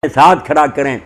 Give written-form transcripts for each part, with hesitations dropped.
ساتھ کھڑا کریں،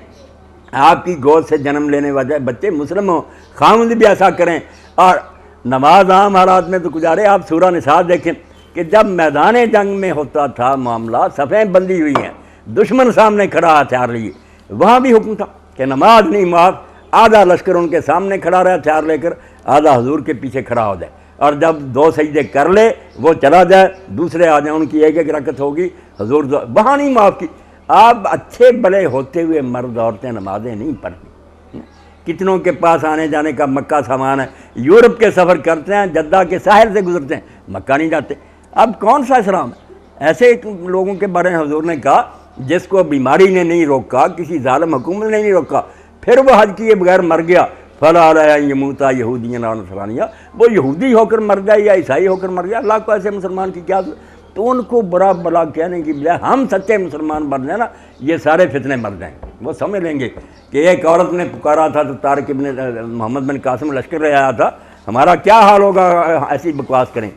آپ کی گود سے جنم لینے والے بچے مسلم ہوں، خامد بھی ایسا کریں۔ اور نماز عام حالات میں تو گزارے۔ آپ سورہ نساء دیکھیں کہ جب میدان جنگ میں ہوتا تھا معاملہ، صفیں بندی ہوئی ہیں، دشمن سامنے کھڑا ہتھیار لیے، وہاں بھی حکم تھا کہ نماز نہیں معاف، آدھا لشکر ان کے سامنے کھڑا رہے ہتھیار لے کر، آدھا حضور کے پیچھے کھڑا ہو جائے، اور جب 2 سجدے کر لے وہ چلا جائے، دوسرے آ جائیں، ان کی ایک رکعت ہوگی، حضور وہاں نہیں معاف کی۔ آپ اچھے بڑے ہوتے ہوئے مرد عورتیں نمازیں نہیں پڑھتی۔ کتنوں کے پاس آنے جانے کا مکہ سامان ہے، یورپ کے سفر کرتے ہیں، جدہ کے ساحل سے گزرتے ہیں، مکہ نہیں جاتے۔ اب کون سا اسلام ہے؟ ایسے لوگوں کے بارے میں حضور نے کہا جس کو بیماری نے نہیں روکا، کسی ظالم حکومت نے نہیں روکا، پھر وہ حج کیے بغیر مر گیا، فلا علیہ یموتا یہودین اور نصرانیہ، وہ یہودی ہو کر مر جائے یا عیسائی ہو کر مر جائے، اللہ کو ایسے مسلمان کی کیا ضرورت؟ تو ان کو برا بلا کہنے کی بجائے ہم سچے مسلمان بن جائیں نا، یہ سارے فتنے مر جائیں۔ وہ سمجھ لیں گے کہ ایک عورت نے پکارا تھا تو طارق ابن محمد بن قاسم لشکر لے آیا تھا، ہمارا کیا حال ہوگا ایسی بکواس کریں۔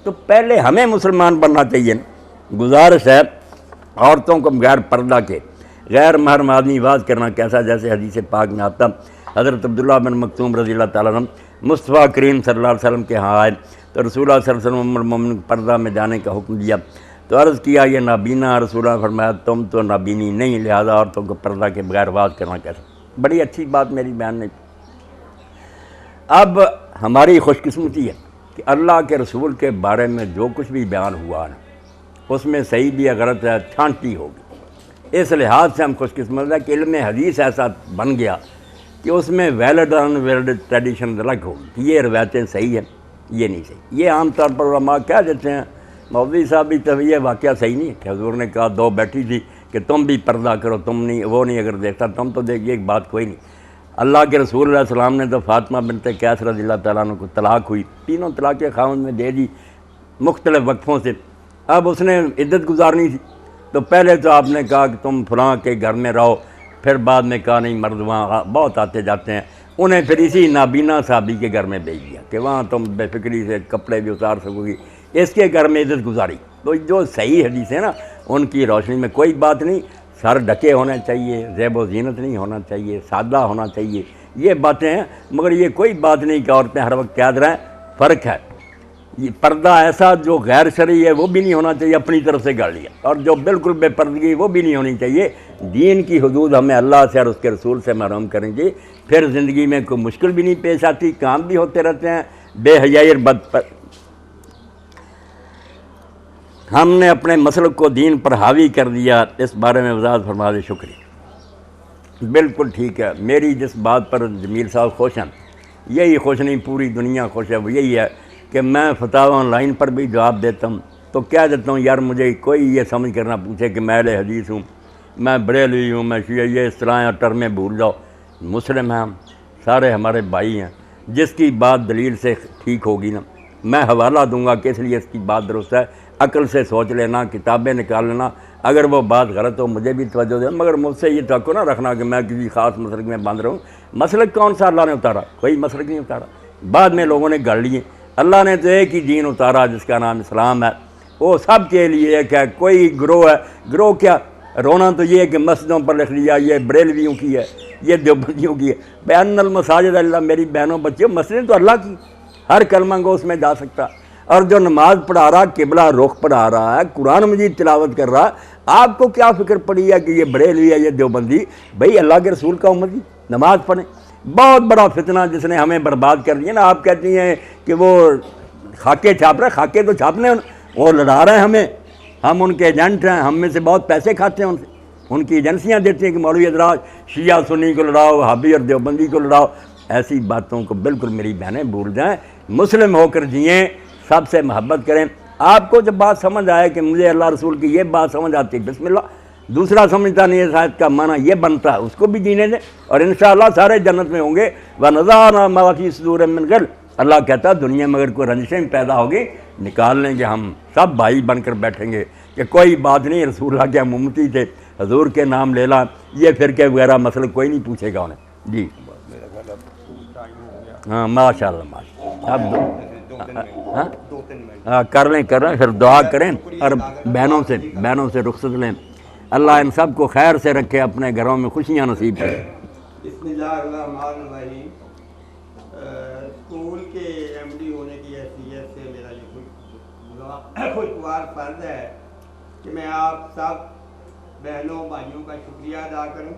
تو پہلے ہمیں مسلمان بننا چاہیے۔ گزارش ہے عورتوں کو بغیر پردہ کے غیر محرم آدمی واز کرنا کیسا، جیسے حدیث پاک میں آتا، حضرت عبداللہ بن مکتوم رضی اللہ تعالیٰ عنہ مصطفیٰ کریم صلی اللہ علیہ وسلم کے ہاں آئے تو رسول اللہ صلی اللہ علیہ وسلم المومن پردہ میں جانے کا حکم دیا، تو عرض کیا یہ نابینا، رسول اللہ فرمایا تم تو نابینی نہیں، لہذا عورتوں کو پردہ کے بغیر واز کرنا کیسا۔ بڑی اچھی بات میری بیان نے۔ اب ہماری خوش قسمتی ہے کہ اللہ کے رسول کے بارے میں جو کچھ بھی بیان ہوا نا، اس میں صحیح بھی ہے غلط ہے، چھانٹی ہوگی۔ اس لحاظ سے ہم خوش قسمت ہیں کہ علم حدیث ایسا بن گیا کہ اس میں ویلڈ اور ان ویلڈ ٹریڈیشن الگ ہوگی کہ یہ روایتیں صحیح ہیں، یہ نہیں صحیح۔ یہ عام طور پر علماء کہہ دیتے ہیں، مولوی صاحب بھی تو یہ واقعہ صحیح نہیں ہے کہ حضور نے کہا 2 بیٹھی تھی کہ تم بھی پردہ کرو، تم نہیں، وہ نہیں اگر دیکھتا تم تو دیکھیے، ایک بات کوئی نہیں۔ اللہ کے رسول علیہ السلام نے تو فاطمہ بنت قیس رضی اللہ تعالیٰ عنہ کو طلاق ہوئی، تینوں طلاق کے خاوند میں دے دی مختلف وقفوں سے۔ اب اس نے عدت گزارنی تھی، تو پہلے تو آپ نے کہا کہ تم فلاں کے گھر میں رہو، پھر بعد میں کہا نہیں، مرد وہاں بہت آتے جاتے ہیں، انہیں پھر اسی نابینا صحابی کے گھر میں بھیج دیا کہ وہاں تم بے فکری سے کپڑے بھی اتار سکو گی، اس کے گھر میں عزت گزاری۔ تو جو صحیح حدیث ہے نا، ان کی روشنی میں کوئی بات نہیں، سر ڈھکے ہونے چاہیے، زیب و زینت نہیں ہونا چاہیے، سادہ ہونا چاہیے، یہ باتیں ہیں، مگر یہ کوئی بات نہیں کہ عورتیں ہر وقت قید رہیں۔ فرق ہے، یہ پردہ ایسا جو غیر شرعی ہے وہ بھی نہیں ہونا چاہیے، اپنی طرف سے گاڑ لیا، اور جو بالکل بے پردگی وہ بھی نہیں ہونی چاہیے۔ دین کی حدود ہمیں اللہ سے اور اس کے رسول سے محروم کریں گے، پھر زندگی میں کوئی مشکل بھی نہیں پیش آتی، کام بھی ہوتے رہتے ہیں۔ بے حیائی اور ہم نے اپنے مسلک کو دین پر حاوی کر دیا، اس بارے میں وضاحت فرما دے، شکریہ۔ بالکل ٹھیک ہے، میری جس بات پر جمیل صاحب خوش ہیں، یہی خوش نہیں پوری دنیا خوش ہے، وہ یہی ہے کہ میں فتاوی آن لائن پر بھی جواب دیتا ہوں تو کہہ دیتا ہوں یار مجھے کوئی یہ سمجھ کر نہ پوچھے کہ میں اہل حدیث ہوں، میں بریلوی ہوں، میں شیعہ، یہ اس طرح اور ٹرمیں بھول جاؤ۔ مسلم ہیں ہم، سارے ہمارے بھائی ہیں، جس کی بات دلیل سے ٹھیک ہوگی نا، میں حوالہ دوں گا کہ اس لیے اس کی بات درست ہے، عقل سے سوچ لینا، کتابیں نکال لینا، اگر وہ بات غلط ہو مجھے بھی توجہ دے، مگر مجھ سے یہ توقع نہ رکھنا کہ میں کسی خاص مسلک میں باندھ رہا ہوں۔ مسلک کون سا اللہ نے اتارا؟ کوئی مسلک نہیں اتارا، بعد میں لوگوں نے گڑھ لیے۔ اللہ نے تو ایک ہی دین اتارا جس کا نام اسلام ہے، وہ سب کے لیے ایک ہے، کوئی گروہ ہے، گروہ کیا رونا تو یہ ہے کہ مسجدوں پر لکھ لیا یہ بریلویوں کی ہے، یہ دیوبندیوں کی ہے۔ بین المساجد اللہ، میری بہنوں بچیوں، مسجد تو اللہ کی، ہر کلمہ گو اس میں جا سکتا، اور جو نماز پڑھا رہا، قبلہ رخ پڑھا رہا ہے، قرآن مجید تلاوت کر رہا، آپ کو کیا فکر پڑی ہے کہ یہ بریلوی ہے، یہ دیوبندی؟ بھئی اللہ کے رسول کا امتی، نماز پڑھیں۔ بہت بڑا فتنہ جس نے ہمیں برباد کر دیا نا، آپ کہتی ہیں کہ وہ خاکے چھاپ رہے، خاکے تو چھاپنے، وہ لڑا رہے ہیں ہمیں، ہم ان کے ایجنٹ ہیں، ہم میں سے بہت پیسے کھاتے ہیں ان سے، ان کی ایجنسیاں دیتی ہیں کہ مولوی حضرات شیعہ سنی کو لڑاؤ، وہابی اور دیوبندی کو لڑاؤ۔ ایسی باتوں کو بالکل میری بہنیں بھول جائیں، مسلم ہو کر جئیں، سب سے محبت کریں۔ آپ کو جب بات سمجھ آئے کہ مجھے اللہ رسول کی یہ بات سمجھ آتی، بسم اللہ، دوسرا سمجھتا نہیں ہے شاید کا معنی یہ بنتا ہے، اس کو بھی جینے دیں، اور انشاءاللہ سارے جنت میں ہوں گے۔ وَنَزَعْنَا مَا فِي صُدُورِهِم مِّن غِلٍّ، اللہ کہتا ہے دنیا میں اگر کوئی رنجشیں پیدا ہوگی نکال لیں گے، ہم سب بھائی بن کر بیٹھیں گے کہ کوئی بات نہیں، رسول اللہ کے ہم امتی تھے، حضور کے نام لے لا، یہ فرقے وغیرہ مسئلہ کوئی نہیں پوچھے گا انہیں۔ جی ہاں ماشاء اللہ، ماشاء اللہ، اب کر لیں پھر دعا کریں، اور بہنوں سے رخصت لیں۔ اللہ ان سب کو خیر سے رکھے، اپنے گھروں میں خوشیاں نصیب کرے۔ بسم اللہ الرحمن الرحیم۔ اسکول کے ایم ڈی ہونے کی حیثیت سے میرا یہ خوشگوار فرض ہے کہ میں آپ سب بہنوں بھائیوں کا شکریہ ادا کروں۔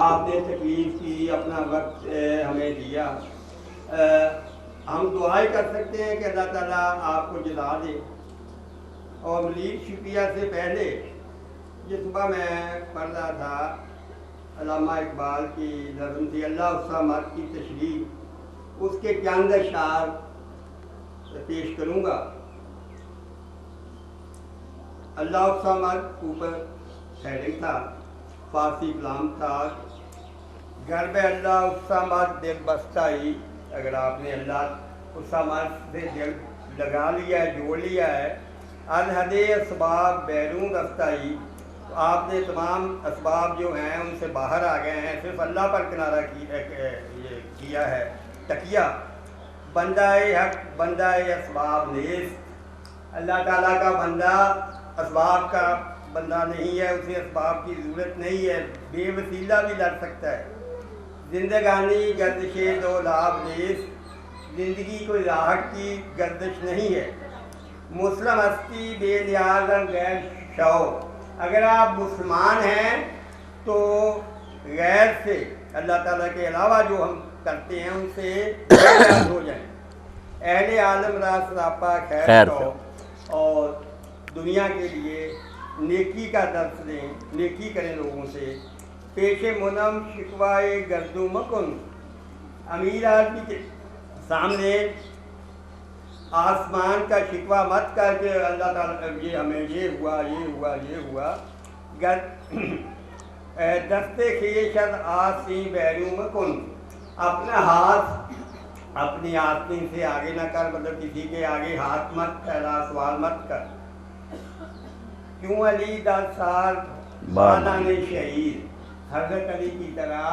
آپ نے تکلیف کی، اپنا وقت ہمیں دیا۔ ہم دعائیں کر سکتے ہیں کہ اللہ تعالیٰ آپ کو جزا دے۔ اور مزید شکریہ سے پہلے یہ صبح میں پڑھ رہا تھا علامہ اقبال کی نظم تھی اللہ الصمد کی تشریح، اس کے چند اشعار پیش کروں گا۔ اللہ الصمد اوپر ہیڈنگ تھا، فارسی کلام تھا، گھر میں اللہ الصمد دل بستہ ہی۔ اگر آپ نے اللہ الصمد سے دل لگا لیا ہے، جوڑ لیا ہے، الحد اسباب بیرون رفتہ ہی، تو آپ نے تمام اسباب جو ہیں ان سے باہر آ گئے ہیں، صرف اللہ پر کنارہ کیا ہے تکیہ۔ بندہ حق بندہ اسباب نیست، اللہ تعالیٰ کا بندہ اسباب کا بندہ نہیں ہے، اسے اسباب کی ضرورت نہیں ہے، بے وسیلہ بھی لڑ سکتا ہے۔ زندگانی گردش دو لاب نیست، زندگی کوئی راحت کی گردش نہیں ہے۔ مسلم ہستی بے نیاز غیر شوق، اگر آپ مسلمان ہیں تو غیر سے، اللہ تعالیٰ کے علاوہ جو ہم کرتے ہیں ان سے نیاز ہو جائیں۔ اہل عالم را سراپا خیر شوق، اور دنیا کے لیے نیکی کا درس دیں، نیکی کریں لوگوں سے۔ پیش منم شکوائے گردو مکن، امیر آدمی کے سامنے آسمان کا شکوہ مت کر کے اللہ تعالیٰ یہ ہمیں یہ ہوا یہ ہوا یہ ہوا۔ دستے خیشت آسی بیرو مکن، اپنا ہاتھ اپنی آستین سے آگے نہ کر، مطلب کسی کے آگے ہاتھ مت پھیلا، سوال مت کر۔ کیوں علی 10 سال بانانے شہید، حضرت علی کی طرح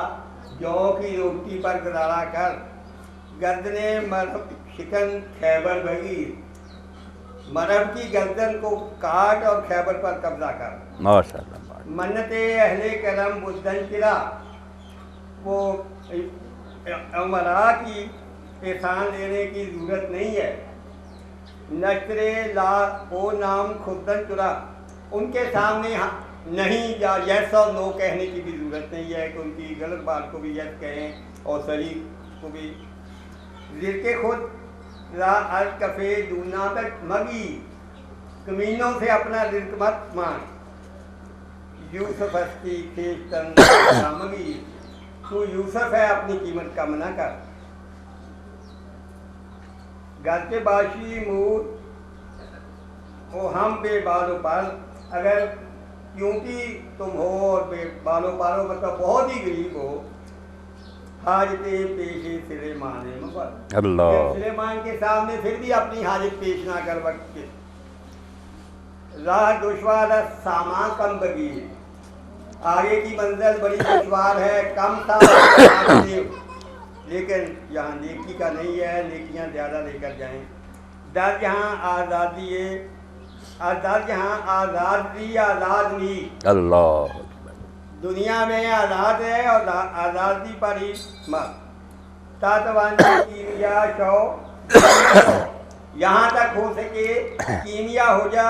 جو کی روٹی پر گزارا کر۔ گردنے مرب شکن خیبر بغیر، مرب کی گردن کو کاٹ اور خیبر پر قبضہ کر۔ ماشاءاللہ۔ منت اہل کرم بدن چرا، وہ عمراء کی احسان لینے کی ضرورت نہیں ہے۔ نشر لا وہ نام خودن چرا، ان کے سامنے نہیں یا یس اور نو کہنے کی بھی ضرورت نہیں ہے کہ ان کی غلط بات کو بھی یس کہیں اور صحیح کو بھی۔ ذکر خود را الکفے دونا تک مگی، کمینوں سے اپنا رزق مت مانگ۔ یوسف ہستی کھیشتن مگی، تو یوسف ہے اپنی قیمت کم نہ کر۔ گھر کے باشی مور او ہم بے بال و پر، اگر کیونکہ تم ہو اور بے بال و پالو مطلب بہت ہی غریب ہو، حاجت پیش سلیمان مفر، اللہ، سلیمان کے سامنے پھر بھی اپنی حاجت پیش نہ کر وقت کے۔ راہ دشوار سامان کم بگی، آگے کی منزل بڑی دشوار ہے، کم سامان لیکن یہاں نیکی کا نہیں ہے، نیکیاں زیادہ لے کر جائیں۔ در جہاں آزادی ہے، در جہاں آزادی آزاد نہیں، اللہ، دنیا میں آزاد ہے اور آزادی پر ہی مت۔ تاتوانی کیمیا شو، یہاں تک ہو سکے کیمیا ہو جا،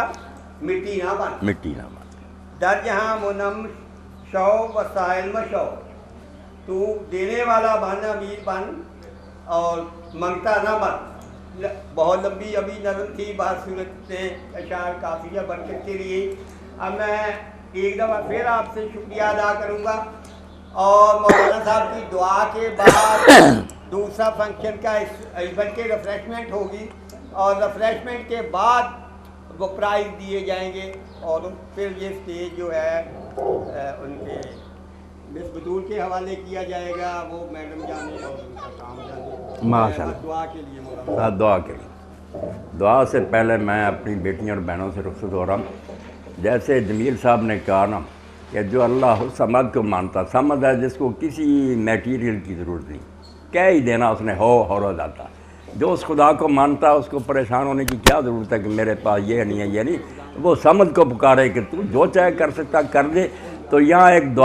مٹی نہ بن، مٹی نہ بن۔ در جہاں منم شو وسائل مشو، تو دینے والا بن، امیر بن اور منگتا نہ بن۔ بہت لمبی ابھی نظم تھی، بات صورت سے اشعار کافیہ برکت کے لیے۔ اب میں ایک دفعہ پھر آپ سے شکریہ ادا کروں گا، اور مولانا صاحب کی دعا کے بعد دوسرا فنکشن کا ایونٹ کے ریفریشمنٹ ہوگی، اور ریفریشمنٹ کے بعد وہ پرائز دیے جائیں گے، اور پھر یہ اسٹیج جو ہے ان کے مس بدول کے حوالے کیا جائے گا، وہ میڈم جانے اور ان کا کام جانے۔ ماشاءاللہ۔ دعا کے لیے مولانا دعا کریں۔ دعا سے پہلے میں اپنی بیٹیوں اور بہنوں سے رخصت ہو رہا ہوں۔ جیسے جمیل صاحب نے کہا نا کہ جو اللہ سمد کو مانتا، سمد ہے جس کو کسی میٹیریل کی ضرورت نہیں، کہہ ہی دینا اس نے ہو اور ہو جاتا۔ جو اس خدا کو مانتا ہے اس کو پریشان ہونے کی کیا ضرورت ہے کہ میرے پاس یہ نہیں ہے یہ نہیں. وہ سمجھ کو پکارے کہ تو جو چاہے کر سکتا کر دے. تو یہاں ایک دعا